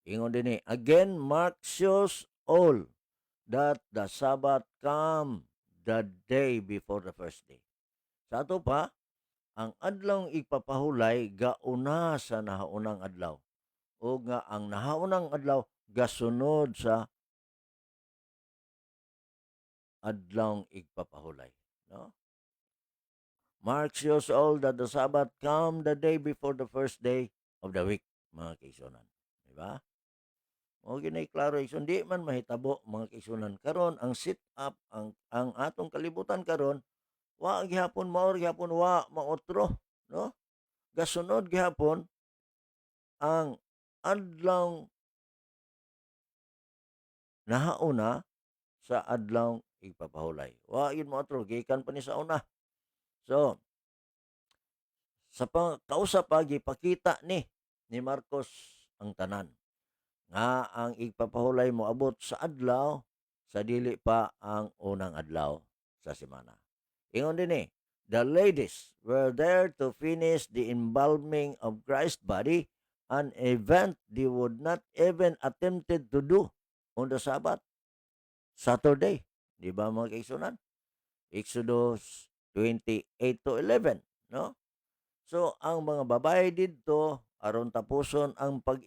Ingon din again, Mark shows all that the Sabbath come the day before the first day. Sa ato pa, ang adlawng ipapahulay gauna sa nahaunang adlaw. O nga ang nahaunang adlaw gasunod sa adlawng igpapahulay. No? Mark shows all that the Sabbath come the day before the first day of the week, mga kaigsunan. Diba? O ginay klaro igsoon, di man mahitabo mga kaigsunan. Karon ang sit up, ang atong kalibutan karon, wa gihapon maor gihapon wa maotro, no? Gasunod gihapon ang adlawng nahauna sa adlawng igpapahulay. Wa gyud maotro gikan pa ni sa una. So, sa kausap pa gipakita ni Marcos ang tanan nga ang igpapahulay moabot sa adlaw sa dili pa ang unang adlaw sa semana. Ingon din the ladies were there to finish the embalming of Christ's body, an event they would not even attempted to do on the Sabbath, Saturday. Di ba mga kaigsunan? Exodus 28:11, no? So ang mga babae didto aron tapuson ang pag